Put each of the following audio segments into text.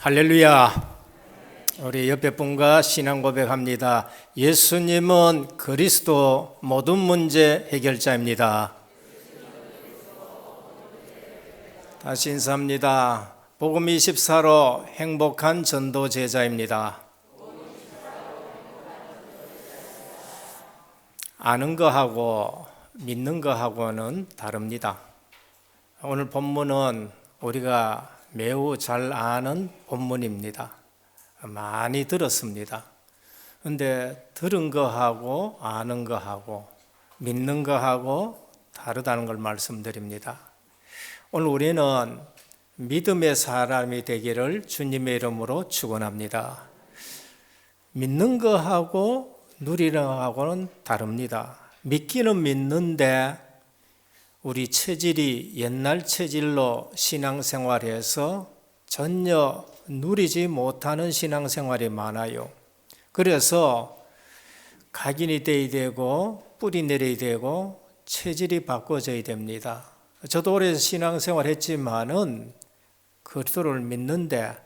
할렐루야. 우리 옆에 분과 신앙 고백합니다. 예수님은 그리스도 모든 문제 해결자입니다. 다시 인사합니다. 복음 24로 행복한 전도 제자입니다. 아는 거하고 믿는 거하고는 다릅니다. 오늘 본문은 우리가 매우 잘 아는 본문입니다. 많이 들었습니다. 그런데 들은 거하고 아는 거하고 믿는 거하고 다르다는 걸 말씀드립니다. 오늘 우리는 믿음의 사람이 되기를 주님의 이름으로 축원합니다. 믿는 거하고 누리는 거하고는 다릅니다. 믿기는 믿는데 우리 체질이 옛날 체질로 신앙생활에서 전혀 누리지 못하는 신앙생활이 많아요. 그래서 각인이 돼야 되고 뿌리 내려야 되고 체질이 바꿔져야 됩니다. 저도 오래 신앙생활 했지만은 그리스도를 믿는데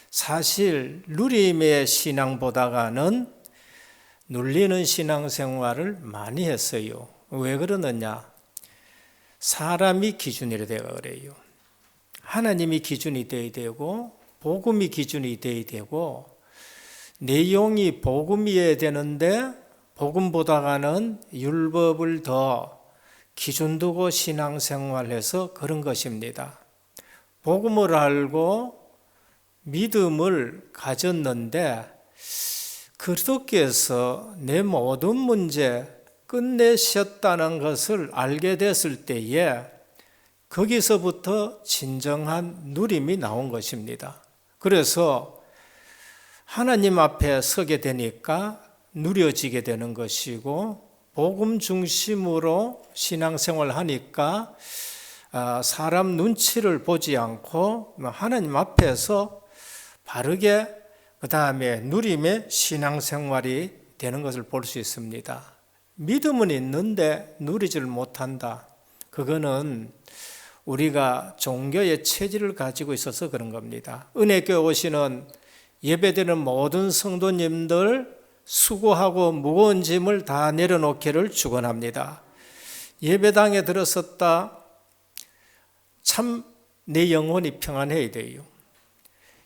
사실 누림의 신앙보다는 눌리는 신앙생활을 많이 했어요. 왜 그러느냐? 사람이 기준이 되어 그래요. 하나님이 기준이 되어야 되고 복음이 기준이 되어야 되고 내용이 복음이어야 되는데 복음보다는 율법을 더 기준 두고 신앙생활해서 그런 것입니다. 복음을 알고 믿음을 가졌는데 그리스도께서 내 모든 문제 끝내셨다는 것을 알게 됐을 때에 거기서부터 진정한 누림이 나온 것입니다. 그래서 하나님 앞에 서게 되니까 누려지게 되는 것이고 복음 중심으로 신앙생활을 하니까 사람 눈치를 보지 않고 하나님 앞에서 바르게 그 다음에 누림의 신앙생활이 되는 것을 볼 수 있습니다. 믿음은 있는데 누리지를 못한다. 그거는 우리가 종교의 체질을 가지고 있어서 그런 겁니다. 은혜교회 오시는 예배드리는 모든 성도님들 수고하고 무거운 짐을 다 내려놓기를 축원합니다. 예배당에 들어섰다 참 내 영혼이 평안해야 돼요.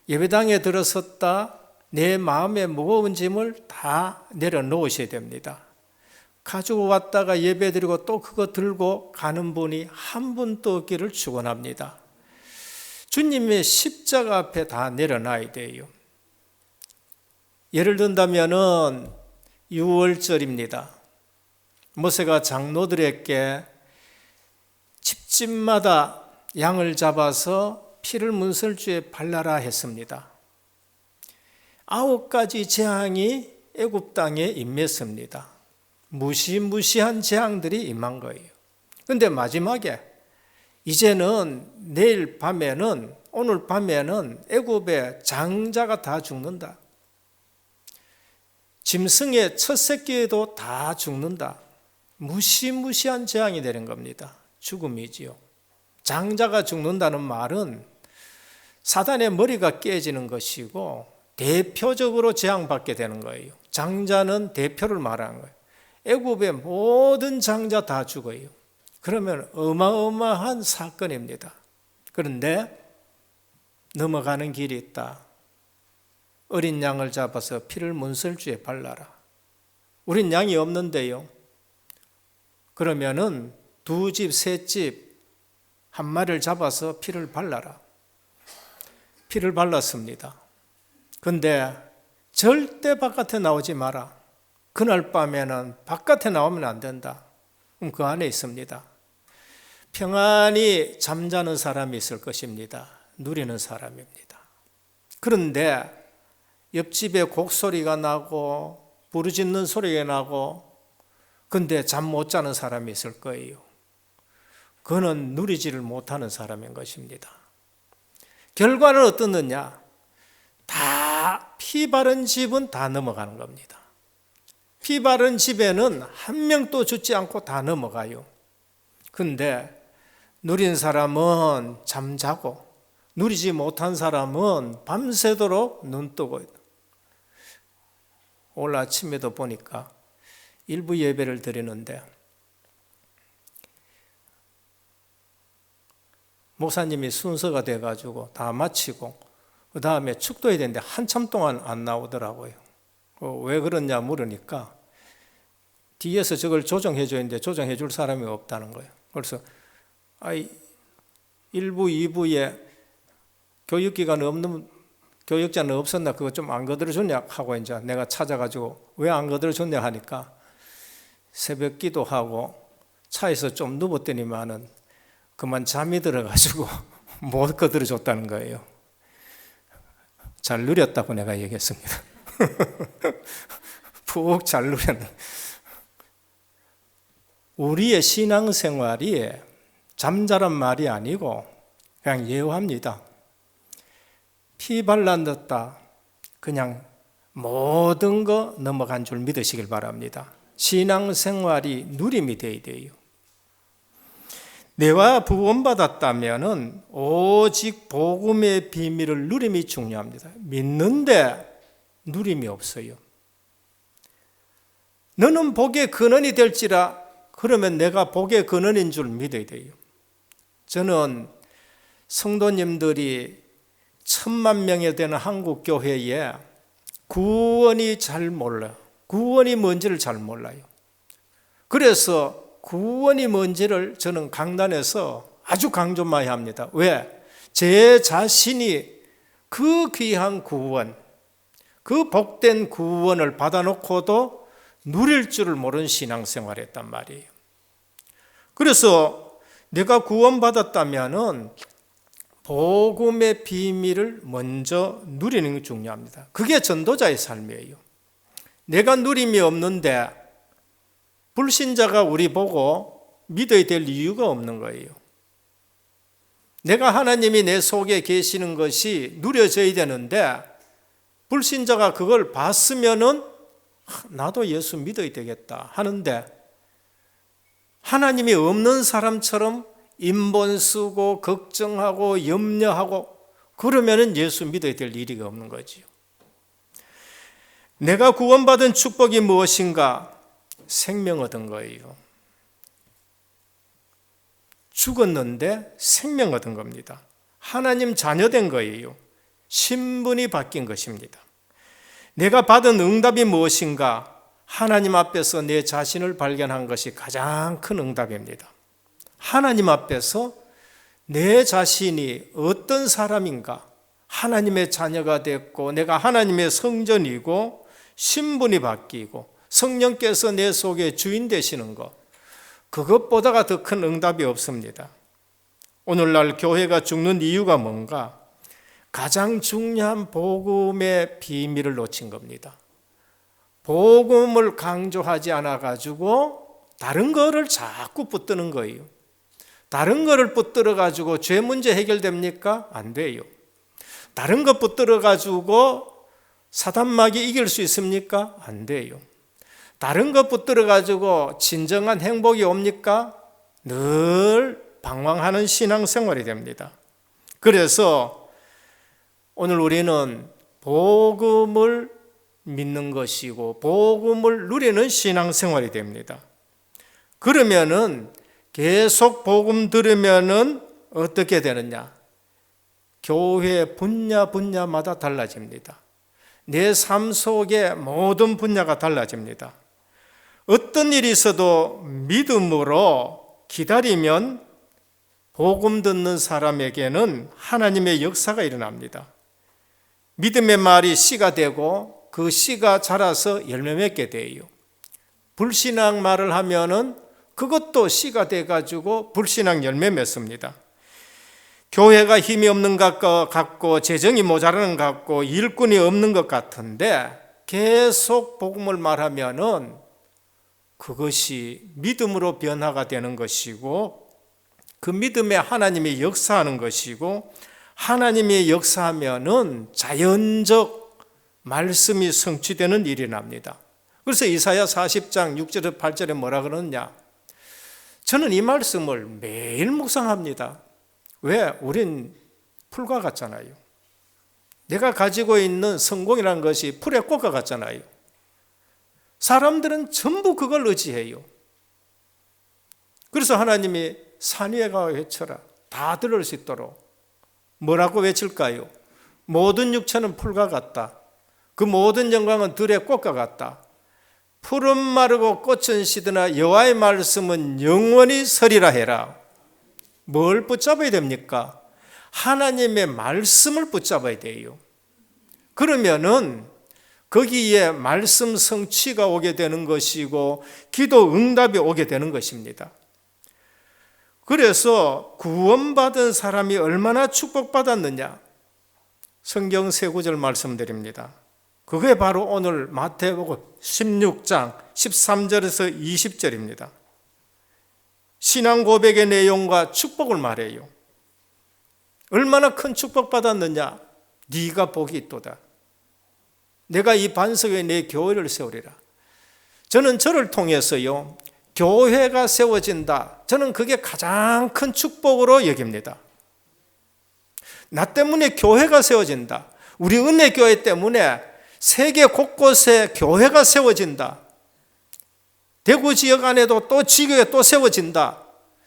예배당에 들어섰다 내 마음의 무거운 짐을 다 내려놓으셔야 됩니다. 가지고 왔다가 예배드리고 또 그거 들고 가는 분이 한 분도 없기를 축원합니다. 주님의 십자가 앞에 다 내려놔야 돼요. 예를 든다면은 유월절입니다. 모세가 장로들에게 집집마다 양을 잡아서 피를 문설주에 발라라 했습니다. 9가지 재앙이 애굽 땅에 임했습니다. 무시무시한 재앙들이 임한 거예요. 그런데 마지막에 이제는 내일 밤에는 오늘 밤에는 애굽의 장자가 다 죽는다. 짐승의 첫 새끼도 다 죽는다. 무시무시한 재앙이 되는 겁니다. 죽음이지요. 장자가 죽는다는 말은 사단의 머리가 깨지는 것이고 대표적으로 재앙받게 되는 거예요. 장자는 대표를 말하는 거예요. 애굽의 모든 장자 다 죽어요. 그러면 어마어마한 사건입니다. 그런데 넘어가는 길이 있다. 어린 양을 잡아서 피를 문설주에 발라라. 우린 양이 없는데요. 그러면은 2집, 3집 한 마리를 잡아서 피를 발라라. 피를 발랐습니다. 근데 절대 바깥에 나오지 마라. 그날 밤에는 바깥에 나오면 안 된다. 그럼 그 안에 있습니다. 평안히 잠자는 사람이 있을 것입니다. 누리는 사람입니다. 그런데 옆집에 곡소리가 나고 부르짖는 소리가 나고 근데 잠 못 자는 사람이 있을 거예요. 그는 누리지를 못하는 사람인 것입니다. 결과는 어떻느냐? 다 피 바른 집은 다 넘어가는 겁니다. 피 바른 집에는 한 명도 죽지 않고 다 넘어가요. 근데 누린 사람은 잠자고 누리지 못한 사람은 밤새도록 눈 뜨고 있다. 오늘 아침에도 보니까 일부 예배를 드리는데 목사님이 순서가 돼가지고 다 마치고 그 다음에 축도해야 되는데 한참 동안 안 나오더라고요. 왜 그러냐 물으니까 뒤에서 저걸 조정해 줘야 되는데 조정해 줄 사람이 없다는 거예요. 그래서 1부, 2부에 교육기간 없는 교육자는 없었나 그거 좀 안 거들어줬냐 하고 이제 내가 찾아가지고 왜 안 거들어줬냐 하니까 새벽 기도하고 차에서 좀 누웠더니만은 그만 잠이 들어가지고 못 거들어줬다는 거예요. 잘 누렸다고 내가 얘기했습니다. 푹 잘 누렸네. 우리의 신앙생활이 잠자란 말이 아니고 그냥 예우합니다. 피 발랐다 그냥 모든 거 넘어간 줄 믿으시길 바랍니다. 신앙생활이 누림이 되어야 돼요. 내가 구원받았다면 오직 복음의 비밀을 누림이 중요합니다. 믿는데 누림이 없어요. 너는 복의 근원이 될지라 그러면 내가 복의 근원인 줄 믿어야 돼요. 저는 성도님들이 1,000만 명에 되는 한국 교회에 구원이 잘 몰라요. 구원이 뭔지를 잘 몰라요. 그래서 구원이 뭔지를 저는 강단에서 아주 강조 많이 합니다. 왜? 제 자신이 그 귀한 구원, 그 복된 구원을 받아놓고도 누릴 줄을 모르는 신앙생활을 했단 말이에요. 그래서 내가 구원받았다면은 복음의 비밀을 먼저 누리는 게 중요합니다. 그게 전도자의 삶이에요. 내가 누림이 없는데 불신자가 우리 보고 믿어야 될 이유가 없는 거예요. 내가 하나님이 내 속에 계시는 것이 누려져야 되는데 불신자가 그걸 봤으면은 나도 예수 믿어야 되겠다 하는데 하나님이 없는 사람처럼 인본 쓰고 걱정하고 염려하고 그러면은 예수 믿어야 될 일이 없는 거지요. 내가 구원받은 축복이 무엇인가? 생명 얻은 거예요. 죽었는데 생명 얻은 겁니다. 하나님 자녀 된 거예요. 신분이 바뀐 것입니다. 내가 받은 응답이 무엇인가? 하나님 앞에서 내 자신을 발견한 것이 가장 큰 응답입니다. 하나님 앞에서 내 자신이 어떤 사람인가? 하나님의 자녀가 됐고 내가 하나님의 성전이고 신분이 바뀌고 성령께서 내 속에 주인 되시는 것, 그것보다가 더 큰 응답이 없습니다. 오늘날 교회가 죽는 이유가 뭔가? 가장 중요한 복음의 비밀을 놓친 겁니다. 복음을 강조하지 않아가지고 다른 거를 자꾸 붙드는 거예요. 다른 거를 붙들어가지고 죄 문제 해결됩니까? 안 돼요. 다른 거 붙들어가지고 사단마귀 이길 수 있습니까? 안 돼요. 다른 것 붙들어가지고 진정한 행복이 옵니까? 늘 방황하는 신앙생활이 됩니다. 그래서 오늘 우리는 복음을 믿는 것이고 복음을 누리는 신앙생활이 됩니다. 그러면은 계속 복음 들으면은 어떻게 되느냐? 교회 분야마다 달라집니다. 내 삶 속의 모든 분야가 달라집니다. 어떤 일이 있어도 믿음으로 기다리면 복음 듣는 사람에게는 하나님의 역사가 일어납니다. 믿음의 말이 씨가 되고 그 씨가 자라서 열매 맺게 돼요. 불신앙 말을 하면은 그것도 씨가 돼가지고 불신앙 열매 맺습니다. 교회가 힘이 없는 것 같고 재정이 모자라는 것 같고 일꾼이 없는 것 같은데 계속 복음을 말하면은 그것이 믿음으로 변화가 되는 것이고 그 믿음에 하나님이 역사하는 것이고 하나님이 역사하면은 자연적 말씀이 성취되는 일이 납니다. 그래서 이사야 40장 6절에 8절에 뭐라 그러느냐? 저는 이 말씀을 매일 묵상합니다. 왜? 우린 풀과 같잖아요. 내가 가지고 있는 성공이라는 것이 풀의 꽃과 같잖아요. 사람들은 전부 그걸 의지해요. 그래서 하나님이 산 위에 가 외쳐라. 다 들을 수 있도록. 뭐라고 외칠까요? 모든 육체는 풀과 같다. 그 모든 영광은 들의 꽃과 같다. 풀은 마르고 꽃은 시드나 여호와의 말씀은 영원히 서리라 해라. 뭘 붙잡아야 됩니까? 하나님의 말씀을 붙잡아야 돼요. 그러면은 거기에 말씀 성취가 오게 되는 것이고 기도 응답이 오게 되는 것입니다. 그래서 구원받은 사람이 얼마나 축복받았느냐? 성경 세 구절 말씀드립니다. 그게 바로 오늘 마태복음 16장 13절에서 20절입니다. 신앙 고백의 내용과 축복을 말해요. 얼마나 큰 축복받았느냐? 네가 복이 있도다. 내가 이 반석에 내 교회를 세우리라. 저는 저를 통해서요, 교회가 세워진다. 저는 그게 가장 큰 축복으로 여깁니다. 나 때문에 교회가 세워진다. 우리 은혜교회 때문에 세계 곳곳에 교회가 세워진다. 대구 지역 안에도 또 지역에 또 세워진다.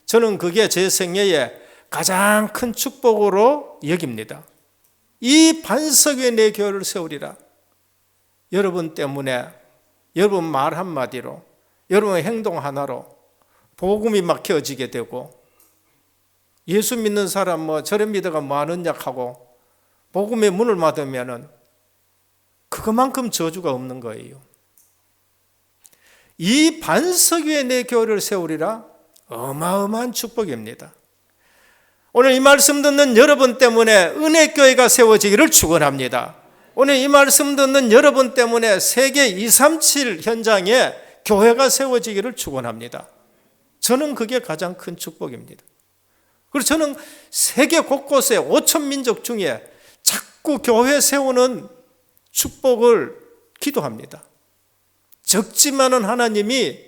저는 그게 제 생애에 가장 큰 축복으로 여깁니다. 이 반석 위에 내 교회를 세우리라. 여러분 때문에, 여러분 말 한마디로, 여러분의 행동 하나로 복음이 막 켜지게 되고, 예수 믿는 사람 저래 믿어가 뭐 하느냐 하고 복음의 문을 막으면은 그것만큼 저주가 없는 거예요. 이 반석 위에 내 교회를 세우리라. 어마어마한 축복입니다. 오늘 이 말씀 듣는 여러분 때문에 은혜교회가 세워지기를 축원합니다. 오늘 이 말씀 듣는 여러분 때문에 세계 237 현장에 교회가 세워지기를 축원합니다. 저는 그게 가장 큰 축복입니다. 그래서 저는 세계 곳곳에 5천 민족 중에 자꾸 교회 세우는 축복을 기도합니다. 적지만은 하나님이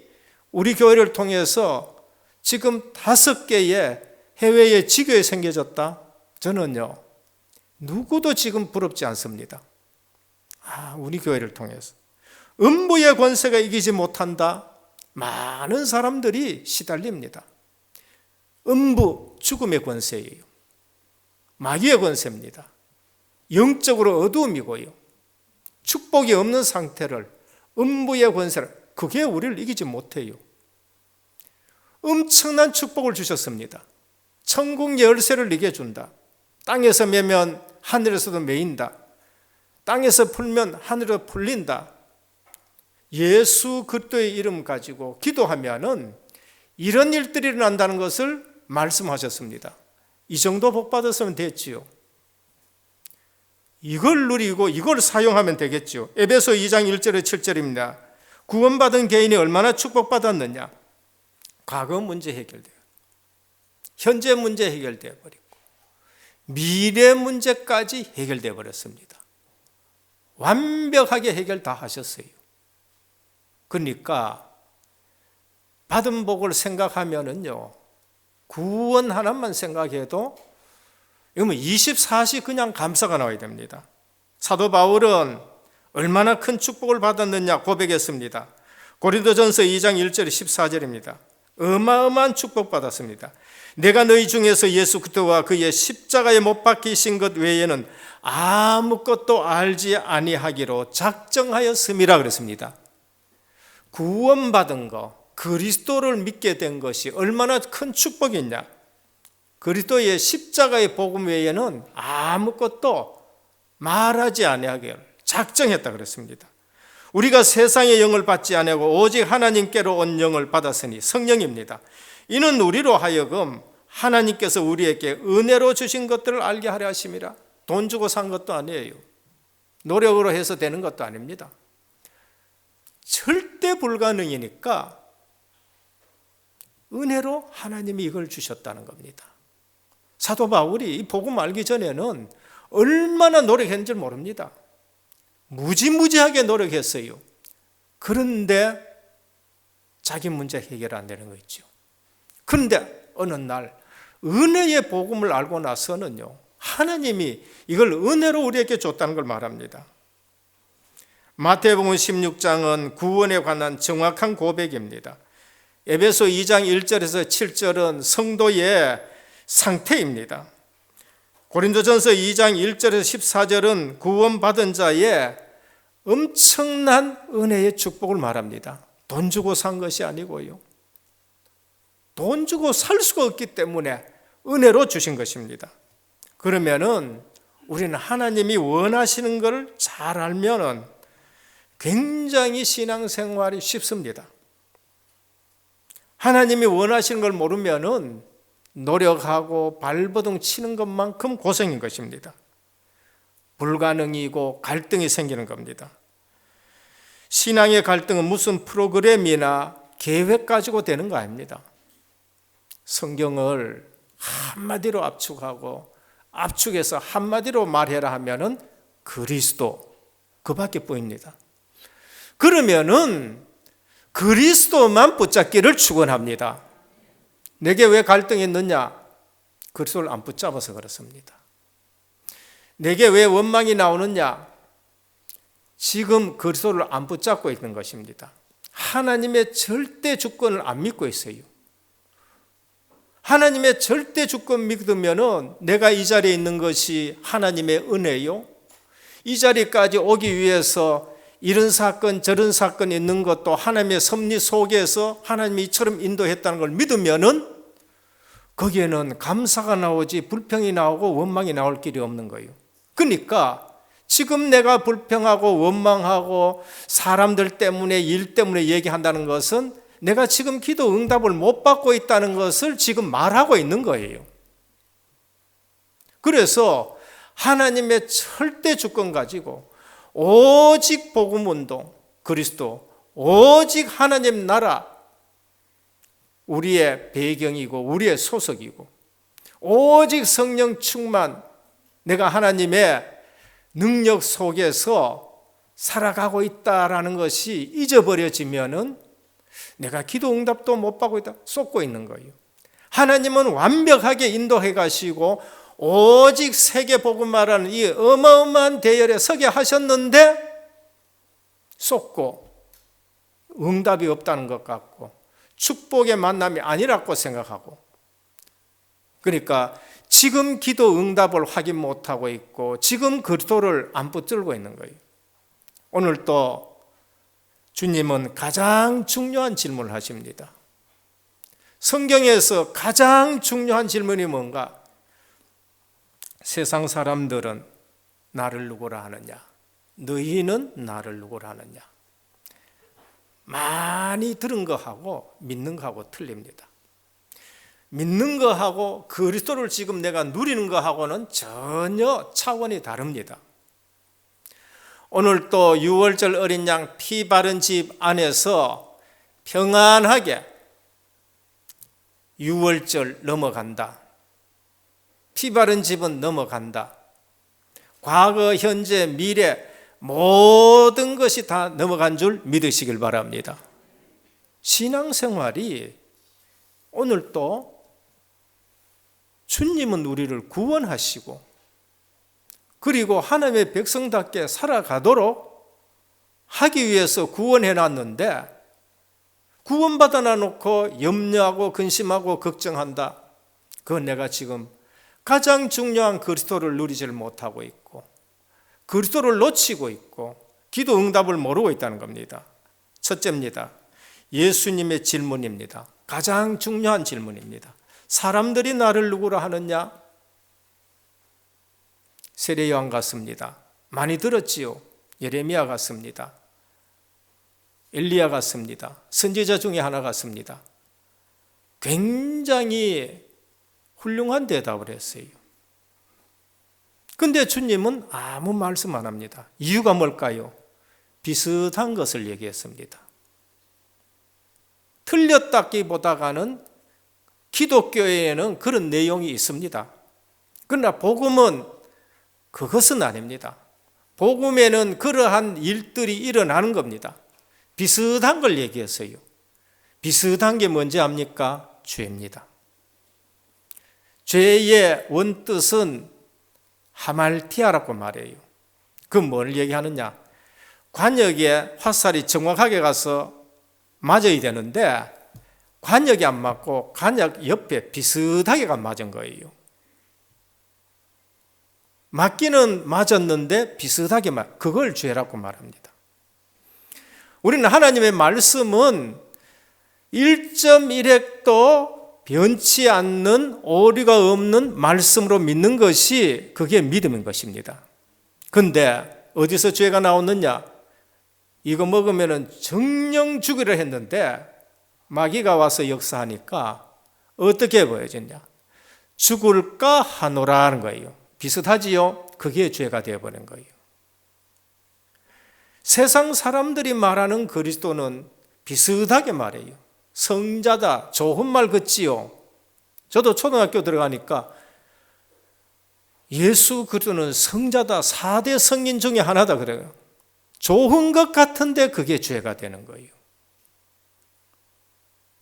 우리 교회를 통해서 지금 5개의 해외에 지교에 생겨졌다. 저는요, 누구도 지금 부럽지 않습니다. 우리 교회를 통해서 음부의 권세가 이기지 못한다. 많은 사람들이 시달립니다. 음부, 죽음의 권세예요. 마귀의 권세입니다. 영적으로 어두움이고요. 축복이 없는 상태를, 음부의 권세를, 그게 우리를 이기지 못해요. 엄청난 축복을 주셨습니다. 천국 열쇠를 네게 준다. 땅에서 매면 하늘에서도 매인다. 땅에서 풀면 하늘에서 풀린다. 예수 그리스도의 이름 가지고 기도하면은 이런 일들이 일어난다는 것을 말씀하셨습니다. 이 정도 복 받았으면 됐지요. 이걸 누리고 이걸 사용하면 되겠죠. 에베소 2장 1절에 7절입니다. 구원받은 개인이 얼마나 축복받았느냐. 과거 문제 해결돼요. 현재 문제 해결되어 버리고 미래 문제까지 해결되어 버렸습니다. 완벽하게 해결 다 하셨어요. 그러니까 받은 복을 생각하면은요, 구원 하나만 생각해도 이건 24시 그냥 감사가 나와야 됩니다. 사도 바울은 얼마나 큰 축복을 받았느냐 고백했습니다. 고린도전서 2장 1절 14절입니다. 어마어마한 축복 받았습니다. 내가 너희 중에서 예수 그리스도와 그의 십자가에 못 박히신 것 외에는 아무것도 알지 아니하기로 작정하였음이라 그랬습니다. 구원받은 거, 그리스도를 믿게 된 것이 얼마나 큰 축복이냐. 그리스도의 십자가의 복음 외에는 아무것도 말하지 아니하기를 작정했다 그랬습니다. 우리가 세상의 영을 받지 아니하고 오직 하나님께로 온 영을 받았으니 성령입니다. 이는 우리로 하여금 하나님께서 우리에게 은혜로 주신 것들을 알게 하려 하심이라. 돈 주고 산 것도 아니에요. 노력으로 해서 되는 것도 아닙니다. 절대 불가능이니까 은혜로 하나님이 이걸 주셨다는 겁니다. 사도 바울이 이 복음 알기 전에는 얼마나 노력했는지 모릅니다. 무지무지하게 노력했어요. 그런데 자기 문제 해결 안 되는 거 있죠. 그런데 어느 날 은혜의 복음을 알고 나서는요, 하나님이 이걸 은혜로 우리에게 줬다는 걸 말합니다. 마태복음 16장은 구원에 관한 정확한 고백입니다. 에베소 2장 1절에서 7절은 성도의 상태입니다. 고린도전서 2장 1절에서 14절은 구원받은 자의 엄청난 은혜의 축복을 말합니다. 돈 주고 산 것이 아니고요. 돈 주고 살 수가 없기 때문에 은혜로 주신 것입니다. 그러면은 우리는 하나님이 원하시는 것을 잘 알면은 굉장히 신앙생활이 쉽습니다. 하나님이 원하시는 걸 모르면은 노력하고 발버둥 치는 것만큼 고생인 것입니다. 불가능이고 갈등이 생기는 겁니다. 신앙의 갈등은 무슨 프로그램이나 계획 가지고 되는 거 아닙니다. 성경을 한마디로 압축하고 압축해서 한마디로 말해라 하면은 그리스도, 그밖에 보입니다. 그러면은 그리스도만 붙잡기를 축원합니다. 내게 왜 갈등이 있느냐? 그리스도를 안 붙잡아서 그렇습니다. 내게 왜 원망이 나오느냐? 지금 그리스도를 안 붙잡고 있는 것입니다. 하나님의 절대 주권을 안 믿고 있어요. 하나님의 절대 주권 믿으면은 내가 이 자리에 있는 것이 하나님의 은혜요. 이 자리까지 오기 위해서 이런 사건 저런 사건이 있는 것도 하나님의 섭리 속에서 하나님이 이처럼 인도했다는 걸 믿으면은 거기에는 감사가 나오지 불평이 나오고 원망이 나올 길이 없는 거예요. 그러니까 지금 내가 불평하고 원망하고 사람들 때문에 일 때문에 얘기한다는 것은 내가 지금 기도 응답을 못 받고 있다는 것을 지금 말하고 있는 거예요. 그래서 하나님의 절대 주권 가지고 오직 복음운동, 그리스도, 오직 하나님 나라, 우리의 배경이고 우리의 소속이고 오직 성령 충만, 내가 하나님의 능력 속에서 살아가고 있다라는 것이 잊어버려지면은 내가 기도 응답도 못 받고 있다, 쏟고 있는 거예요. 하나님은 완벽하게 인도해 가시고 오직 세계 복음화라는 이 어마어마한 대열에 서게 하셨는데 쏟고 응답이 없다는 것 같고 축복의 만남이 아니라고 생각하고, 그러니까 지금 기도 응답을 확인 못하고 있고 지금 그리스도를 안 붙들고 있는 거예요. 오늘 또 주님은 가장 중요한 질문을 하십니다. 성경에서 가장 중요한 질문이 뭔가? 세상 사람들은 나를 누구라 하느냐? 너희는 나를 누구라 하느냐? 많이 들은 거하고 믿는 거하고 틀립니다. 믿는 거하고 그리스도를 지금 내가 누리는 거하고는 전혀 차원이 다릅니다. 오늘 또 6월절 어린 양 피 바른 집 안에서 평안하게 6월절 넘어간다. 피 바른 집은 넘어간다. 과거, 현재, 미래 모든 것이 다 넘어간 줄 믿으시길 바랍니다. 신앙생활이 오늘 또 주님은 우리를 구원하시고 그리고 하나님의 백성답게 살아가도록 하기 위해서 구원해 놨는데 구원받아 놓고 염려하고 근심하고 걱정한다. 그건 내가 지금 가장 중요한 그리스도를 누리지를 못하고 있고 그리스도를 놓치고 있고 기도 응답을 모르고 있다는 겁니다. 첫째입니다. 예수님의 질문입니다. 가장 중요한 질문입니다. 사람들이 나를 누구라 하느냐? 세례 요한 같습니다. 많이 들었지요. 예레미야 같습니다. 엘리야 같습니다. 선지자 중에 하나 같습니다. 굉장히 훌륭한 대답을 했어요. 근데 주님은 아무 말씀 안 합니다. 이유가 뭘까요? 비슷한 것을 얘기했습니다. 틀렸다기보다는 기독교에는 그런 내용이 있습니다. 그러나 복음은 그것은 아닙니다. 복음에는 그러한 일들이 일어나는 겁니다. 비슷한 걸 얘기했어요. 비슷한 게 뭔지 압니까? 죄입니다. 죄의 원뜻은 하말티아라고 말해요. 그 뭘 얘기하느냐? 관역에 화살이 정확하게 가서 맞아야 되는데 관역이 안 맞고 관역 옆에 비슷하게 맞은 거예요. 맞기는 맞았는데 비슷하게 그걸 죄라고 말합니다. 우리는 하나님의 말씀은 1.1핵도 변치 않는 오류가 없는 말씀으로 믿는 것이 그게 믿음인 것입니다. 근데 어디서 죄가 나오느냐? 이거 먹으면 정령 죽이려 했는데 마귀가 와서 역사하니까 어떻게 보여졌냐? 죽을까 하노라는 거예요. 비슷하지요? 그게 죄가 되어버린 거예요. 세상 사람들이 말하는 그리스도는 비슷하게 말해요. 성자다, 좋은 말 같지요. 저도 초등학교 들어가니까 예수 그리스도는 성자다, 4대 성인 중에 하나다 그래요. 좋은 것 같은데 그게 죄가 되는 거예요.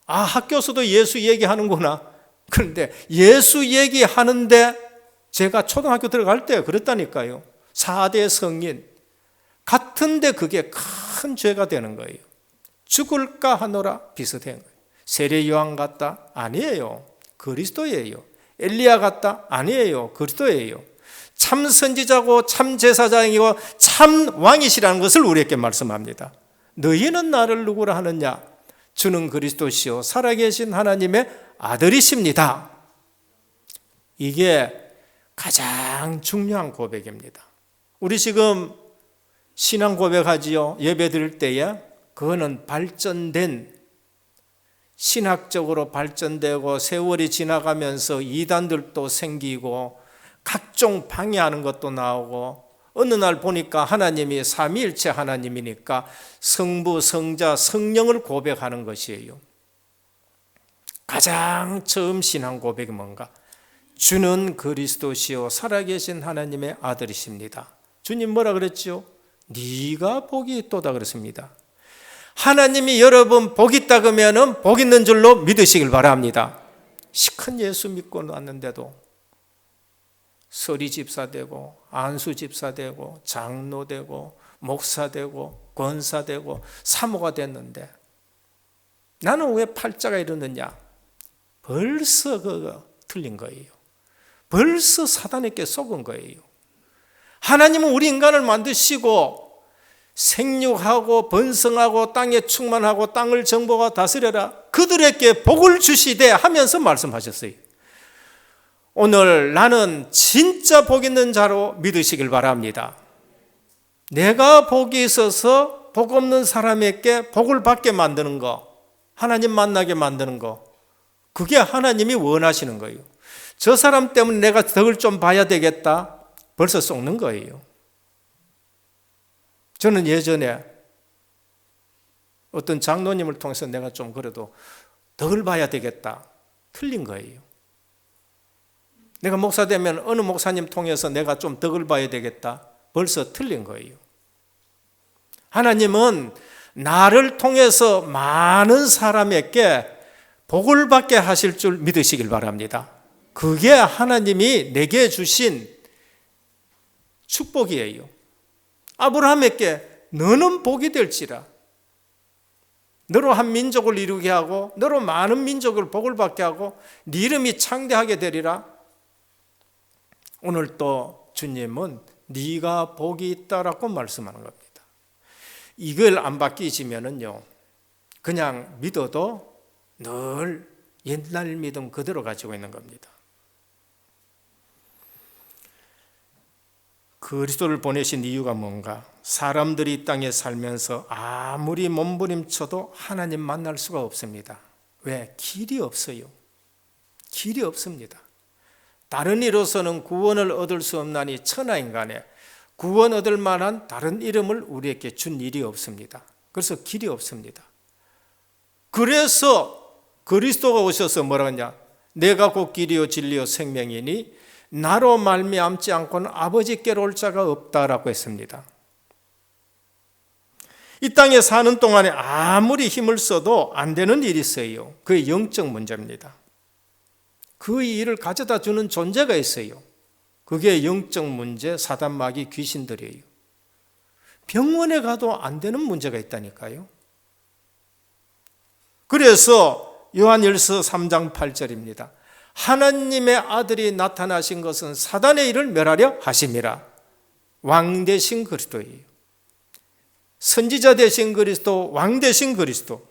아, 학교에서도 예수 얘기하는구나. 그런데 예수 얘기하는데 제가 초등학교 들어갈 때 그랬다니까요. 4대 성인 같은데 그게 큰 죄가 되는 거예요. 죽을까 하노라 비슷한 거예요. 세례 요한 같다? 아니에요. 그리스도예요. 엘리야 같다? 아니에요. 그리스도예요. 참 선지자고 참 제사장이고 참 왕이시라는 것을 우리에게 말씀합니다. 너희는 나를 누구라 하느냐? 주는 그리스도시요 살아계신 하나님의 아들이십니다. 이게 가장 중요한 고백입니다. 우리 지금 신앙 고백하지요. 예배 드릴 때에 그거는 발전된, 신학적으로 발전되고 세월이 지나가면서 이단들도 생기고 각종 방해하는 것도 나오고 어느 날 보니까 하나님이 삼위일체 하나님이니까 성부, 성자, 성령을 고백하는 것이에요. 가장 처음 신앙 고백이 뭔가? 주는 그리스도시요 살아계신 하나님의 아들이십니다. 주님 뭐라 그랬죠? 네가 복이 있도다 그랬습니다. 하나님이 여러분 복 있다 그러면 복 있는 줄로 믿으시길 바랍니다. 시큰 예수 믿고 왔는데도 서리 집사 되고 안수 집사 되고 장로 되고 목사 되고 권사 되고 사모가 됐는데 나는 왜 팔자가 이러느냐? 벌써 그거 틀린 거예요. 벌써 사단에게 속은 거예요. 하나님은 우리 인간을 만드시고 생육하고 번성하고 땅에 충만하고 땅을 정복하고 다스려라 그들에게 복을 주시되 하면서 말씀하셨어요. 오늘 나는 진짜 복 있는 자로 믿으시길 바랍니다. 내가 복이 있어서 복 없는 사람에게 복을 받게 만드는 거, 하나님 만나게 만드는 거, 그게 하나님이 원하시는 거예요. 저 사람 때문에 내가 덕을 좀 봐야 되겠다, 벌써 속는 거예요. 저는 예전에 어떤 장로님을 통해서 내가 좀 그래도 덕을 봐야 되겠다, 틀린 거예요. 내가 목사 되면 어느 목사님 통해서 내가 좀 덕을 봐야 되겠다, 벌써 틀린 거예요. 하나님은 나를 통해서 많은 사람에게 복을 받게 하실 줄 믿으시길 바랍니다. 그게 하나님이 내게 주신 축복이에요. 아브라함에게 너는 복이 될지라, 너로 한 민족을 이루게 하고 너로 많은 민족을 복을 받게 하고 네 이름이 창대하게 되리라. 오늘 또 주님은 네가 복이 있다라고 말씀하는 겁니다. 이걸 안 바뀌시면은요 그냥 믿어도 늘 옛날 믿음 그대로 가지고 있는 겁니다. 그리스도를 보내신 이유가 뭔가? 사람들이 이 땅에 살면서 아무리 몸부림쳐도 하나님 만날 수가 없습니다. 왜? 길이 없어요. 길이 없습니다. 다른 이로서는 구원을 얻을 수 없나니 천하인간에 구원 얻을 만한 다른 이름을 우리에게 준 일이 없습니다. 그래서 길이 없습니다. 그래서 그리스도가 오셔서 뭐라고 하냐? 내가 곧 길이요 진리요 생명이니 나로 말미암지 않고는 아버지께로 올 자가 없다라고 했습니다. 이 땅에 사는 동안에 아무리 힘을 써도 안 되는 일이 있어요. 그게 영적 문제입니다. 그 일을 가져다 주는 존재가 있어요. 그게 영적 문제, 사단 마귀 귀신들이에요. 병원에 가도 안 되는 문제가 있다니까요. 그래서 요한일서 3장 8절입니다. 하나님의 아들이 나타나신 것은 사단의 일을 멸하려 하심이라. 왕 되신 그리스도예요. 선지자 되신 그리스도, 왕 되신 그리스도.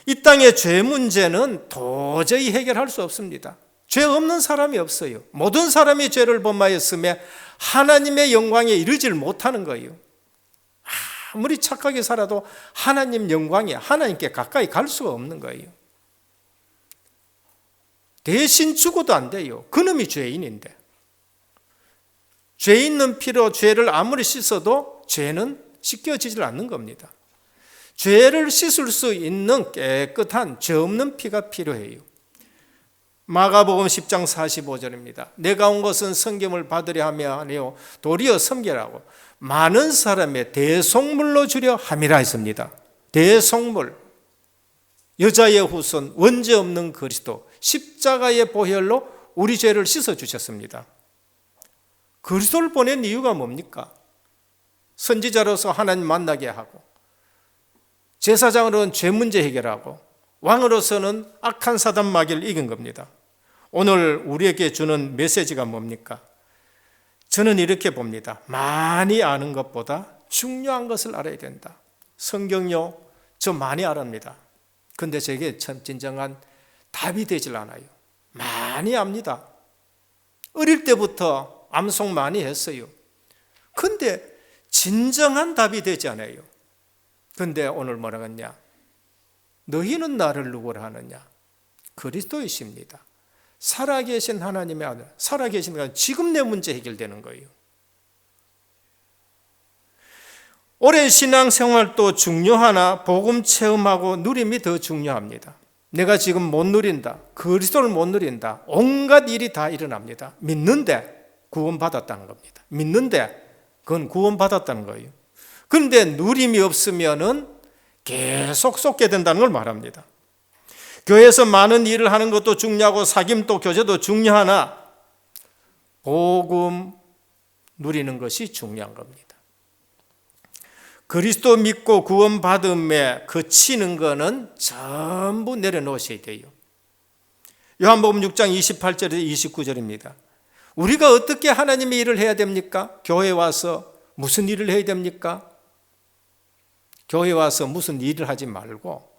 이 땅의 죄 문제는 도저히 해결할 수 없습니다. 죄 없는 사람이 없어요. 모든 사람이 죄를 범하였으며 하나님의 영광에 이르질 못하는 거예요. 아무리 착하게 살아도 하나님 영광에, 하나님께 가까이 갈 수가 없는 거예요. 대신 죽어도 안 돼요. 그놈이 죄인인데. 죄 있는 피로 죄를 아무리 씻어도 죄는 씻겨지질 않는 겁니다. 죄를 씻을 수 있는 깨끗한 죄 없는 피가 필요해요. 마가복음 10장 45절입니다. 내가 온 것은 섬김을 받으려 함이 아니요 도리어 섬기라고 많은 사람의 대속물로 주려 함이라 했습니다. 대속물, 여자의 후손, 원죄 없는 그리스도, 십자가의 보혈로 우리 죄를 씻어주셨습니다. 그리스도를 보낸 이유가 뭡니까? 선지자로서 하나님 만나게 하고, 제사장으로는 죄 문제 해결하고, 왕으로서는 악한 사단 마귀를 이긴 겁니다. 오늘 우리에게 주는 메시지가 뭡니까? 저는 이렇게 봅니다. 많이 아는 것보다 중요한 것을 알아야 된다. 성경요, 저 많이 알합니다. 근데 저게 참 진정한 답이 되질 않아요. 많이 압니다. 어릴 때부터 암송 많이 했어요. 근데 진정한 답이 되지 않아요. 근데 오늘 뭐라고 했냐? 너희는 나를 누구라 하느냐? 그리스도이십니다. 살아계신 하나님의 아들, 살아계신 건 지금 내 문제 해결되는 거예요. 오랜 신앙생활도 중요하나 복음 체험하고 누림이 더 중요합니다. 내가 지금 못 누린다, 그리스도를 못 누린다, 온갖 일이 다 일어납니다. 믿는데 구원받았다는 겁니다. 믿는데 그건 구원받았다는 거예요. 그런데 누림이 없으면은 계속 쏟게 된다는 걸 말합니다. 교회에서 많은 일을 하는 것도 중요하고 사귐도 교제도 중요하나 복음 누리는 것이 중요한 겁니다. 그리스도 믿고 구원받음에 그치는 거는 전부 내려놓으셔야 돼요. 요한복음 6장 28절에서 29절입니다. 우리가 어떻게 하나님의 일을 해야 됩니까? 교회에 와서 무슨 일을 해야 됩니까? 교회에 와서 무슨 일을 하지 말고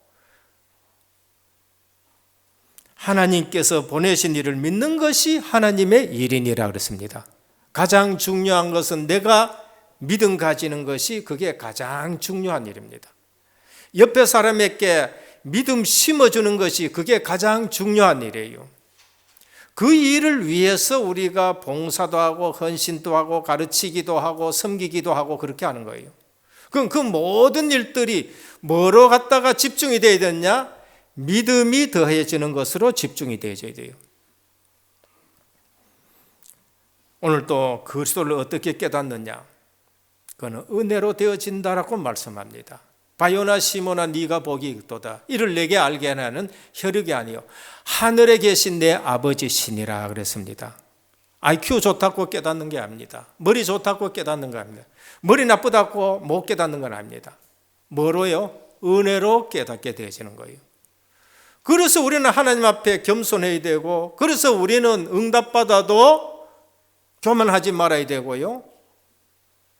하나님께서 보내신 일을 믿는 것이 하나님의 일이니라 그랬습니다. 가장 중요한 것은 내가 믿음 가지는 것이 그게 가장 중요한 일입니다. 옆에 사람에게 믿음 심어주는 것이 그게 가장 중요한 일이에요. 그 일을 위해서 우리가 봉사도 하고 헌신도 하고 가르치기도 하고 섬기기도 하고 그렇게 하는 거예요. 그럼 그 모든 일들이 뭐로 갖다가 집중이 되어야 되느냐? 믿음이 더해지는 것으로 집중이 되어져야 돼요. 오늘 또 그리스도를 어떻게 깨닫느냐? 그는 은혜로 되어진다라고 말씀합니다. 바요나 시몬아 네가 복이 있도다. 이를 내게 알게 하는 혈육이 아니요 하늘에 계신 내 아버지시니라 그랬습니다. IQ 좋다고 깨닫는 게 아닙니다. 머리 좋다고 깨닫는 거 아닙니다. 머리 나쁘다고 못 깨닫는 건 아닙니다. 뭐로요? 은혜로 깨닫게 되어지는 거예요. 그래서 우리는 하나님 앞에 겸손해야 되고, 그래서 우리는 응답받아도 교만하지 말아야 되고요.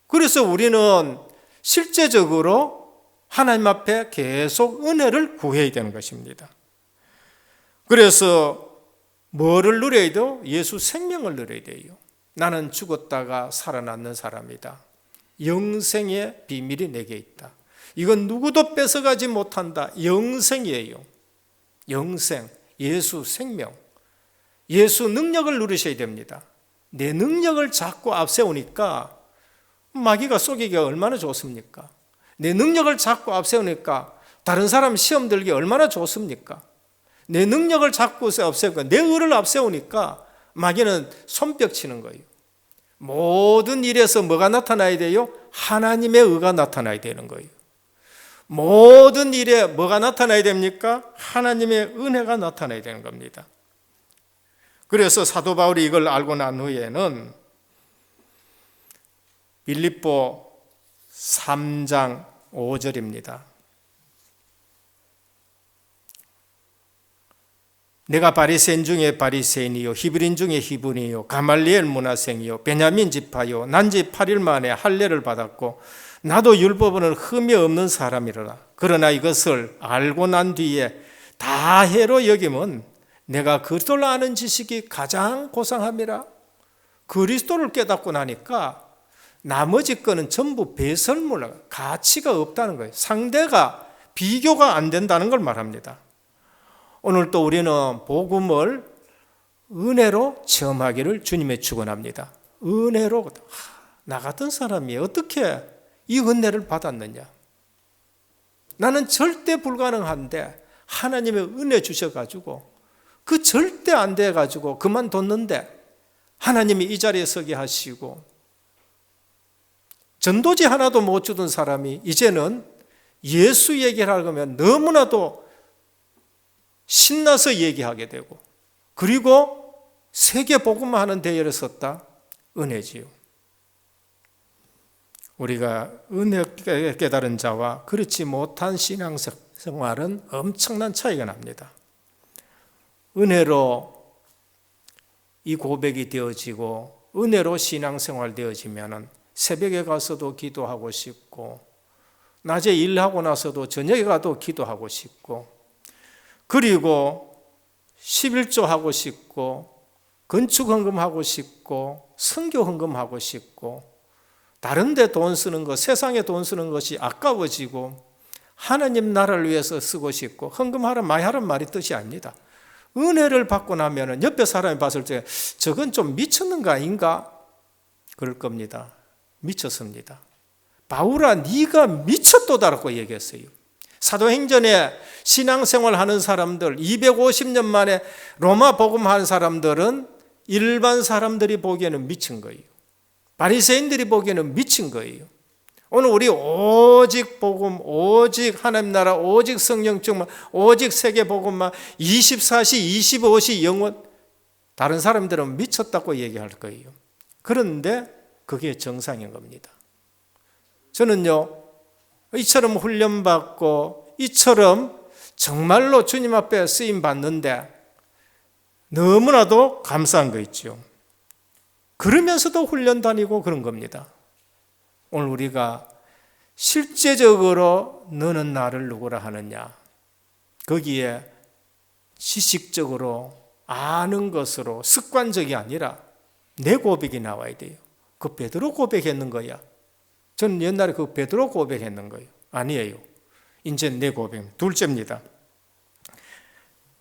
그래서 우리는 실제적으로 하나님 앞에 계속 은혜를 구해야 되는 것입니다. 그래서 뭐를 누려야 돼요? 예수 생명을 누려야 돼요. 나는 죽었다가 살아났는 사람이다. 영생의 비밀이 내게 있다. 이건 누구도 뺏어가지 못한다. 영생이에요. 영생, 예수 생명, 예수 능력을 누리셔야 됩니다. 내 능력을 자꾸 앞세우니까 마귀가 쏘기가 얼마나 좋습니까? 내 능력을 자꾸 앞세우니까 다른 사람 시험 들기 얼마나 좋습니까? 내 능력을 자꾸 앞세우니까, 내 의를 앞세우니까 마귀는 손뼉 치는 거예요. 모든 일에서 뭐가 나타나야 돼요? 하나님의 의가 나타나야 되는 거예요. 모든 일에 뭐가 나타나야 됩니까? 하나님의 은혜가 나타나야 되는 겁니다. 그래서 사도 바울이 이걸 알고 난 후에는 빌립보 3장 5절입니다. 내가 바리새인 중에 바리새인이요 히브리인 중에 히브리요 가말리엘 문화생이요 베냐민 지파요 난지 8일 만에 할례를 받았고 나도 율법은 흠이 없는 사람이로라. 그러나 이것을 알고 난 뒤에 다 해로 여김은 내가 그리스도를 아는 지식이 가장 고상함이라. 그리스도를 깨닫고 나니까 나머지 거는 전부 배설물, 가치가 없다는 거예요. 상대가 비교가 안 된다는 걸 말합니다. 오늘 또 우리는 복음을 은혜로 체험하기를 주님의 축원합니다. 은혜로. 나 같은 사람이 어떻게 이 은혜를 받았느냐? 나는 절대 불가능한데 하나님의 은혜 주셔가지고 그 절대 안 돼가지고 그만뒀는데 하나님이 이 자리에 서게 하시고 전도지 하나도 못 주던 사람이 이제는 예수 얘기를 하려면 너무나도 신나서 얘기하게 되고 그리고 세계 복음만 하는 대열에 섰다. 은혜지요. 우리가 은혜 깨달은 자와 그렇지 못한 신앙생활은 엄청난 차이가 납니다. 은혜로 이 고백이 되어지고 은혜로 신앙생활 되어지면 새벽에 가서도 기도하고 싶고 낮에 일하고 나서도 저녁에 가도 기도하고 싶고 그리고 11조 하고 싶고 건축 헌금하고 싶고 선교 헌금하고 싶고 다른 데 돈 쓰는 것, 세상에 돈 쓰는 것이 아까워지고 하나님 나라를 위해서 쓰고 싶고 헌금하라 많이 하란 말이 뜻이 아닙니다. 은혜를 받고 나면 옆에 사람이 봤을 때 저건 좀 미쳤는 거 아닌가? 그럴 겁니다. 미쳤습니다. 바울아 네가 미쳤도다라고 얘기했어요. 사도행전에 신앙생활 하는 사람들 250년 만에 로마 복음한 사람들은 일반 사람들이 보기에는 미친 거예요. 바리새인들이 보기에는 미친 거예요. 오늘 우리 오직 복음, 오직 하나님 나라, 오직 성령 충만, 오직 세계 복음만 24시, 25시 영원 다른 사람들은 미쳤다고 얘기할 거예요. 그런데 그게 정상인 겁니다. 저는요 이처럼 훈련받고 이처럼 정말로 주님 앞에 쓰임 받는데 너무나도 감사한 거 있죠. 그러면서도 훈련 다니고 그런 겁니다. 오늘 우리가 실제적으로 너는 나를 누구라 하느냐 거기에 지식적으로 아는 것으로 습관적이 아니라 내 고백이 나와야 돼요. 그 베드로 고백했는 거야. 저는 옛날에 그 베드로 고백했는 거예요. 아니에요. 이제 내 고백. 둘째입니다.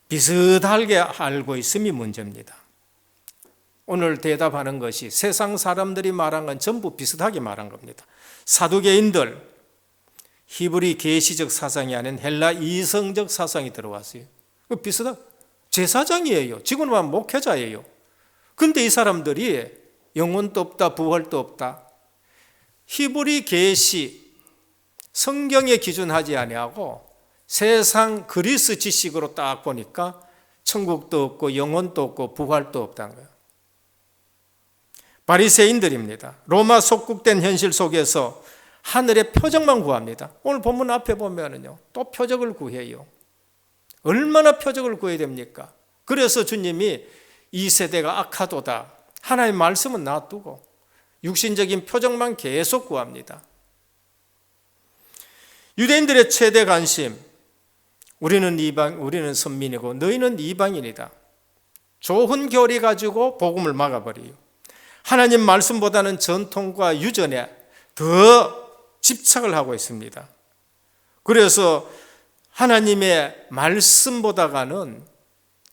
비슷하게 알고 있음이 문제입니다. 오늘 대답하는 것이 세상 사람들이 말한 건 전부 비슷하게 말한 겁니다. 사두개인들, 히브리 계시적 사상이 아닌 헬라 이성적 사상이 들어왔어요. 비슷한 제사장이에요. 지금은 보면 목회자예요. 근데 이 사람들이 영혼도 없다, 부활도 없다. 히브리 계시 성경에 기준하지 아니하고 세상 그리스 지식으로 딱 보니까 천국도 없고 영혼도 없고 부활도 없다는 거예요. 바리새인들입니다. 로마 속국된 현실 속에서 하늘의 표적만 구합니다. 오늘 본문 앞에 보면은요, 또 표적을 구해요. 얼마나 표적을 구해야 됩니까? 그래서 주님이 이 세대가 악하도다. 하나님의 말씀은 놔두고 육신적인 표적만 계속 구합니다. 유대인들의 최대 관심, 우리는 선민이고 너희는 이방인이다. 좋은 교리 가지고 복음을 막아버려요. 하나님 말씀보다는 전통과 유전에 더 집착을 하고 있습니다. 그래서 하나님의 말씀보다가는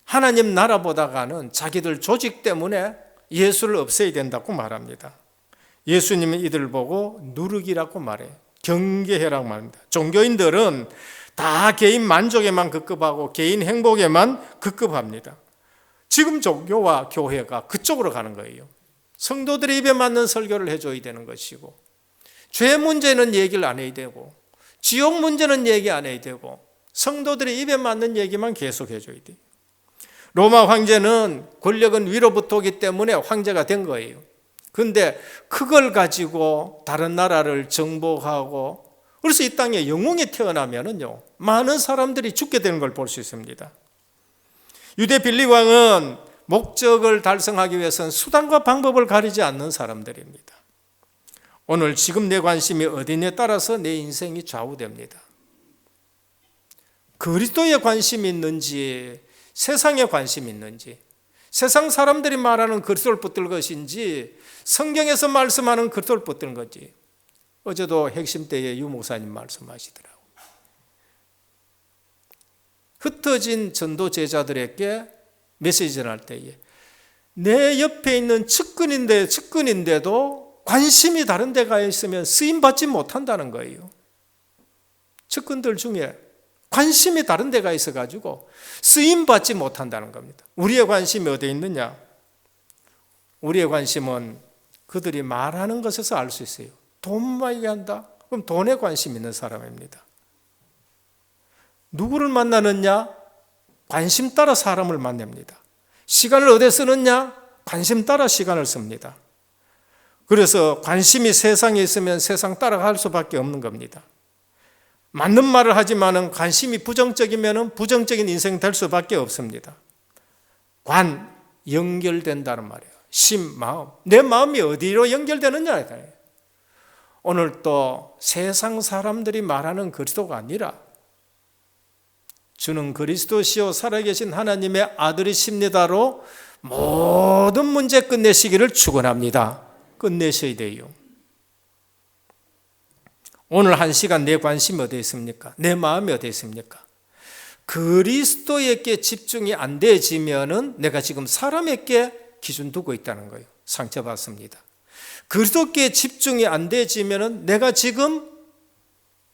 하나님 나라보다가는 자기들 조직 때문에 예수를 없애야 된다고 말합니다. 예수님은 이들 보고 누르기라고 말해요. 경계해라고 말합니다. 종교인들은 다 개인 만족에만 급급하고 개인 행복에만 급급합니다. 지금 종교와 교회가 그쪽으로 가는 거예요. 성도들의 입에 맞는 설교를 해줘야 되는 것이고, 죄 문제는 얘기를 안 해야 되고, 지옥 문제는 얘기 안 해야 되고, 성도들의 입에 맞는 얘기만 계속 해줘야 돼요. 로마 황제는 권력은 위로부터 오기 때문에 황제가 된 거예요. 그런데 그걸 가지고 다른 나라를 정복하고, 그래서 이 땅에 영웅이 태어나면은요, 많은 사람들이 죽게 되는 걸 볼 수 있습니다. 유대 빌립 왕은 목적을 달성하기 위해서는 수단과 방법을 가리지 않는 사람들입니다. 오늘 지금 내 관심이 어디냐에 따라서 내 인생이 좌우됩니다. 그리스도에 관심이 있는지, 세상에 관심이 있는지, 세상 사람들이 말하는 그리스도를 붙들 것인지, 성경에서 말씀하는 그리스도를 붙드는 거지. 어제도 핵심 때에 유 목사님 말씀하시더라고요. 흩어진 전도 제자들에게 메시지 전할 때에 내 옆에 있는 측근인데도 관심이 다른 데가 있으면 쓰임받지 못한다는 거예요. 측근들 중에 관심이 다른 데가 있어가지고 쓰임받지 못한다는 겁니다. 우리의 관심이 어디에 있느냐? 우리의 관심은 그들이 말하는 것에서 알 수 있어요. 돈만 얘기한다? 그럼 돈에 관심 있는 사람입니다. 누구를 만나느냐? 관심 따라 사람을 만납니다. 시간을 어디에 쓰느냐? 관심 따라 시간을 씁니다. 그래서 관심이 세상에 있으면 세상 따라갈 수밖에 없는 겁니다. 맞는 말을 하지만은 관심이 부정적이면은 부정적인 인생 될 수밖에 없습니다. 연결된다는 말이에요. 심, 마음. 내 마음이 어디로 연결되느냐. 오늘 또 세상 사람들이 말하는 그리스도가 아니라 주는 그리스도시요 살아계신 하나님의 아들이십니다로 모든 문제 끝내시기를 축원합니다. 끝내셔야 돼요. 오늘 한 시간 내 관심이 어디에 있습니까? 내 마음이 어디에 있습니까? 그리스도에게 집중이 안 되지면은 내가 지금 사람에게 기준 두고 있다는 거예요. 상처받습니다. 그리스도께 집중이 안 되지면은 내가 지금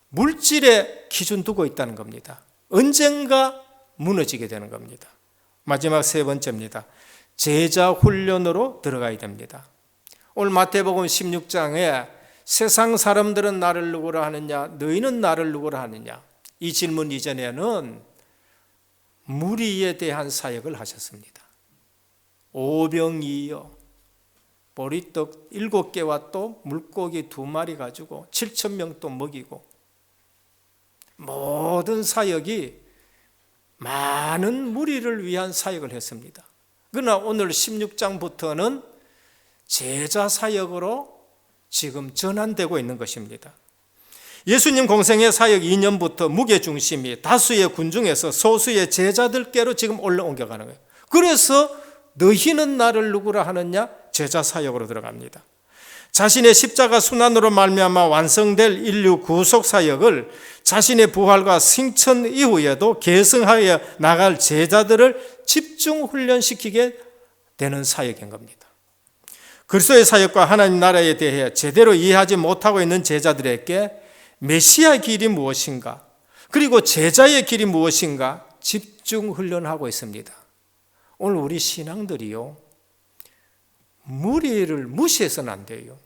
물질에 기준 두고 있다는 겁니다. 언젠가 무너지게 되는 겁니다. 마지막 세 번째입니다. 제자 훈련으로 들어가야 됩니다. 오늘 마태복음 16장에 세상 사람들은 나를 누구라 하느냐, 너희는 나를 누구라 하느냐, 이 질문 이전에는 무리에 대한 사역을 하셨습니다. 오병이어 보리떡 7개와 또 물고기 2마리 가지고 7,000명 또 먹이고, 모든 사역이 많은 무리를 위한 사역을 했습니다. 그러나 오늘 16장부터는 제자 사역으로 지금 전환되고 있는 것입니다. 예수님 공생의 사역 2년부터 무게중심이 다수의 군중에서 소수의 제자들께로 지금 올라옮겨가는 거예요. 그래서 너희는 나를 누구라 하느냐? 제자 사역으로 들어갑니다. 자신의 십자가 순환으로 말미암아 완성될 인류 구속 사역을 자신의 부활과 승천 이후에도 계승하여 나갈 제자들을 집중 훈련시키게 되는 사역인 겁니다. 그리스도의 사역과 하나님 나라에 대해 제대로 이해하지 못하고 있는 제자들에게 메시아의 길이 무엇인가, 그리고 제자의 길이 무엇인가 집중 훈련하고 있습니다. 오늘 우리 신앙들이요, 무리를 무시해서는 안 돼요.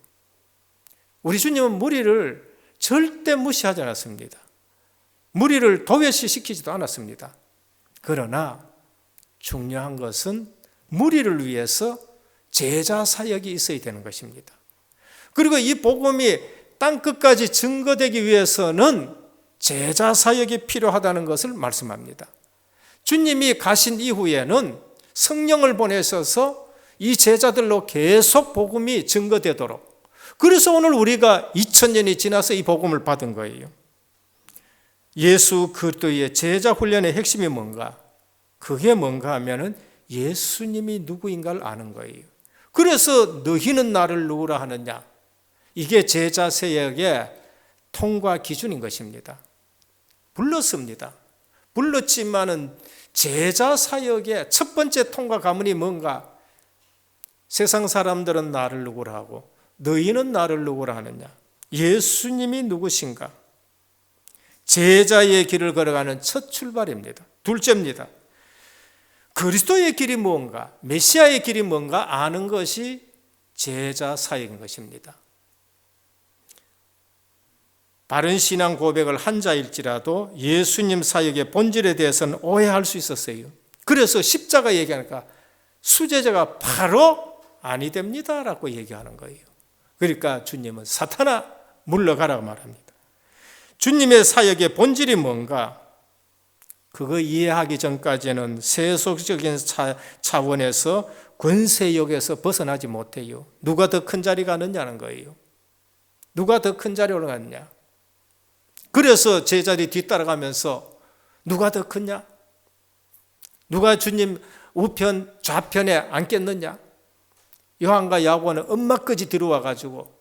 우리 주님은 무리를 절대 무시하지 않았습니다. 무리를 도외시시키지도 않았습니다. 그러나 중요한 것은 무리를 위해서 제자 사역이 있어야 되는 것입니다. 그리고 이 복음이 땅끝까지 증거되기 위해서는 제자 사역이 필요하다는 것을 말씀합니다. 주님이 가신 이후에는 성령을 보내셔서 이 제자들로 계속 복음이 증거되도록, 그래서 오늘 우리가 2000년이 지나서 이 복음을 받은 거예요. 예수 그리스도의 제자 훈련의 핵심이 뭔가? 그게 뭔가 하면은 예수님이 누구인가를 아는 거예요. 그래서 너희는 나를 누구라 하느냐? 이게 제자 사역의 통과 기준인 것입니다. 불렀습니다. 불렀지만은 제자 사역의 첫 번째 통과 과문이 뭔가? 세상 사람들은 나를 누구라 하고 너희는 나를 누구라 하느냐? 예수님이 누구신가? 제자의 길을 걸어가는 첫 출발입니다. 둘째입니다. 그리스도의 길이 뭔가, 메시아의 길이 뭔가 아는 것이 제자 사역인 것입니다. 바른 신앙 고백을 한 자일지라도 예수님 사역의 본질에 대해서는 오해할 수 있었어요. 그래서 십자가 얘기하니까 수제자가 바로 아니 됩니다라고 얘기하는 거예요. 그러니까 주님은 사탄아 물러가라고 말합니다. 주님의 사역의 본질이 뭔가? 그거 이해하기 전까지는 세속적인 차원에서 권세욕에서 벗어나지 못해요. 누가 더 큰 자리 가느냐는 거예요. 누가 더 큰 자리 올라갔냐? 그래서 제자들이 뒤따라가면서 누가 더 크냐? 누가 주님 우편 좌편에 앉겠느냐? 요한과 야고보는 엄마까지 들어와 가지고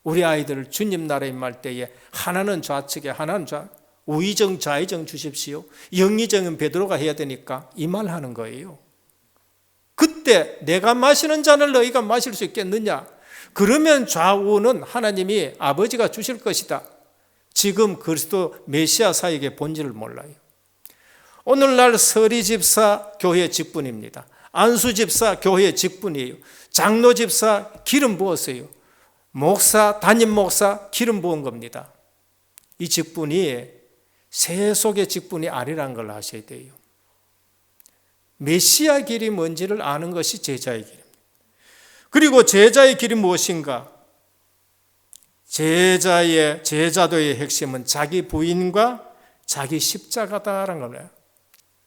우리 아이들을 주님 나라에 임할 때에 하나는 좌측에 하나는 우의정 좌의정 주십시오. 영의정은 베드로가 해야 되니까 이 말 하는 거예요. 그때 내가 마시는 잔을 너희가 마실 수 있겠느냐? 그러면 좌우는 하나님이 아버지가 주실 것이다. 지금 그리스도 메시아 사역의 본질을 몰라요. 오늘날 서리 집사 교회 직분입니다. 안수 집사 교회 직분이에요. 장로 집사 기름 부었어요. 목사, 담임 목사 기름 부은 겁니다. 이 직분이 세속의 직분이 아니라는 걸 아셔야 돼요. 메시아 길이 뭔지를 아는 것이 제자의 길입니다. 그리고 제자의 길이 무엇인가? 제자도의 핵심은 자기 부인과 자기 십자가다라는 겁니다.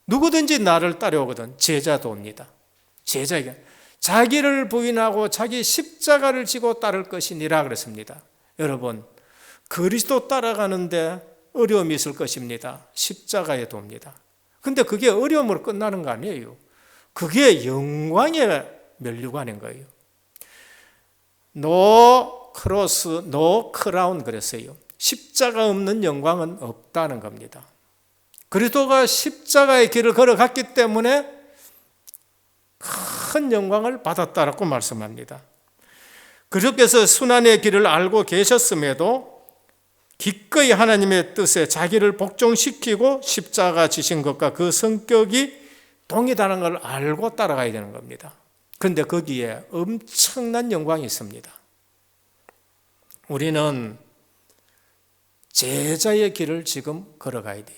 누구든지 나를 따라오거든 제자도입니다. 제자의 길. 자기를 부인하고 자기 십자가를 지고 따를 것이니라 그랬습니다. 여러분, 그리스도 따라가는데 어려움이 있을 것입니다. 십자가에 돕니다. 근데 그게 어려움으로 끝나는 거 아니에요. 그게 영광의 면류관인 거예요. No cross, no crown 그랬어요. 십자가 없는 영광은 없다는 겁니다. 그리스도가 십자가의 길을 걸어갔기 때문에 큰 영광을 받았다라고 말씀합니다. 그리스도께서 순환의 길을 알고 계셨음에도 기꺼이 하나님의 뜻에 자기를 복종시키고 십자가 지신 것과 그 성격이 동일하다는 걸 알고 따라가야 되는 겁니다. 그런데 거기에 엄청난 영광이 있습니다. 우리는 제자의 길을 지금 걸어가야 돼요.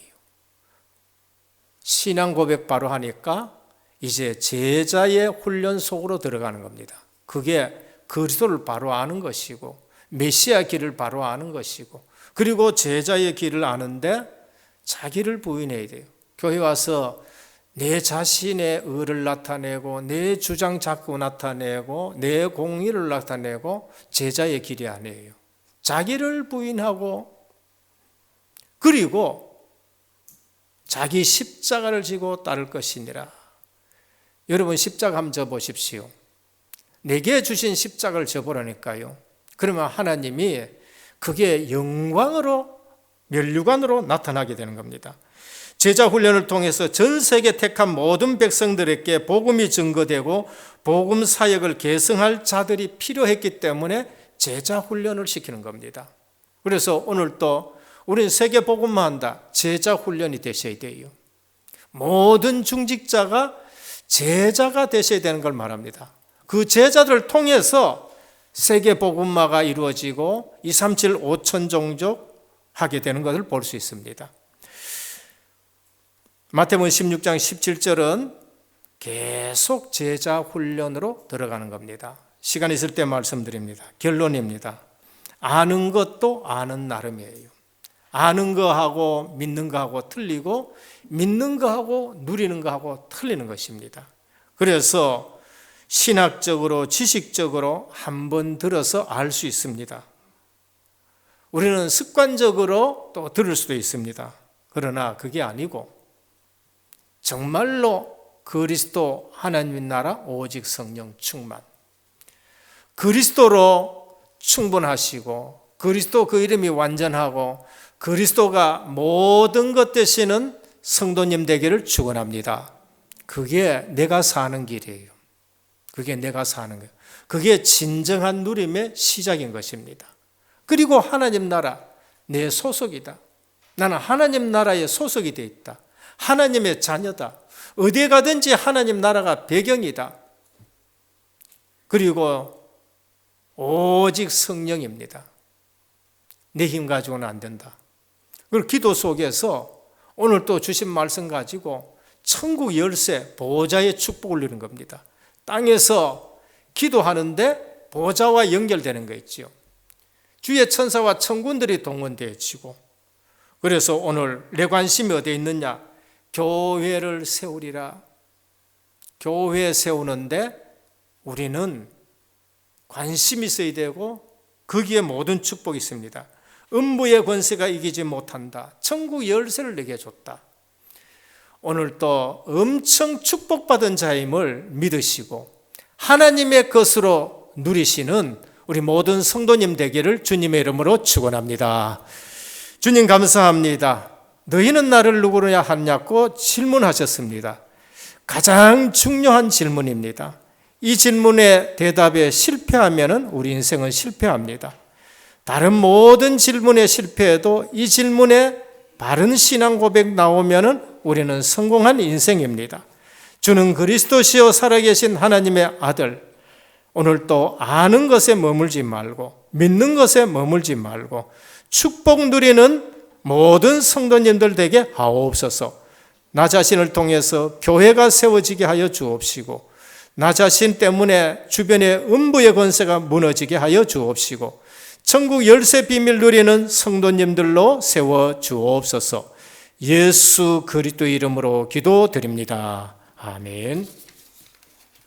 신앙 고백 바로 하니까 이제 제자의 훈련 속으로 들어가는 겁니다. 그게 그리스도를 바로 아는 것이고 메시아 길을 바로 아는 것이고 그리고 제자의 길을 아는데 자기를 부인해야 돼요. 교회 와서 내 자신의 의를 나타내고 내 주장 자꾸 나타내고 내 공의를 나타내고 제자의 길이 아니에요. 자기를 부인하고 그리고 자기 십자가를 지고 따를 것이니라. 여러분 십자가 한번 져보십시오. 내게 주신 십자가를 져보라니까요. 그러면 하나님이 그게 영광으로 면류관으로 나타나게 되는 겁니다. 제자 훈련을 통해서 전 세계 택한 모든 백성들에게 복음이 증거되고 복음 사역을 계승할 자들이 필요했기 때문에 제자 훈련을 시키는 겁니다. 그래서 오늘 또 우리는 세계 복음만 한다. 제자 훈련이 되셔야 돼요. 모든 중직자가 제자가 되셔야 되는 걸 말합니다. 그 제자들을 통해서 세계 복음화가 이루어지고 237 5천 종족 하게 되는 것을 볼 수 있습니다. 마태복음 16장 17절은 계속 제자 훈련으로 들어가는 겁니다. 시간 있을 때 말씀드립니다. 결론입니다. 아는 것도 아는 나름이에요. 아는 거하고 믿는 거하고 틀리고 믿는 거하고 누리는 거하고 틀리는 것입니다. 그래서 신학적으로 지식적으로 한번 들어서 알 수 있습니다. 우리는 습관적으로 또 들을 수도 있습니다. 그러나 그게 아니고 정말로 그리스도 하나님 나라 오직 성령 충만, 그리스도로 충분하시고 그리스도 그 이름이 완전하고 그리스도가 모든 것 되시는 성도님 되기를 축원합니다. 그게 내가 사는 길이에요. 그게 내가 사는 거예요. 그게 진정한 누림의 시작인 것입니다. 그리고 하나님 나라 내 소속이다. 나는 하나님 나라에 소속이 되어 있다. 하나님의 자녀다. 어디에 가든지 하나님 나라가 배경이다. 그리고 오직 성령입니다. 내 힘 가지고는 안 된다. 그리고 기도 속에서 오늘 또 주신 말씀 가지고 천국 열쇠, 보호자의 축복을 누리는 겁니다. 땅에서 기도하는데 보호자와 연결되는 거 있죠. 주의 천사와 천군들이 동원되어지고, 그래서 오늘 내 관심이 어디에 있느냐? 교회를 세우리라. 교회 세우는데 우리는 관심이 있어야 되고 거기에 모든 축복이 있습니다. 음부의 권세가 이기지 못한다. 천국 열쇠를 내게 줬다. 오늘 또 엄청 축복받은 자임을 믿으시고 하나님의 것으로 누리시는 우리 모든 성도님 되기를 주님의 이름으로 축원합니다. 주님 감사합니다. 너희는 나를 누구냐 하냐고 질문하셨습니다. 가장 중요한 질문입니다. 이 질문의 대답에 실패하면 우리 인생은 실패합니다. 다른 모든 질문에 실패해도 이 질문에 바른 신앙 고백 나오면 우리는 성공한 인생입니다. 주는 그리스도시요 살아계신 하나님의 아들. 오늘 또 아는 것에 머물지 말고 믿는 것에 머물지 말고 축복 누리는 모든 성도님들 되게 하옵소서. 나 자신을 통해서 교회가 세워지게 하여 주옵시고 나 자신 때문에 주변의 음부의 권세가 무너지게 하여 주옵시고 천국 열쇠 비밀 누리는 성도님들로 세워 주옵소서. 예수 그리스도 이름으로 기도드립니다. 아멘.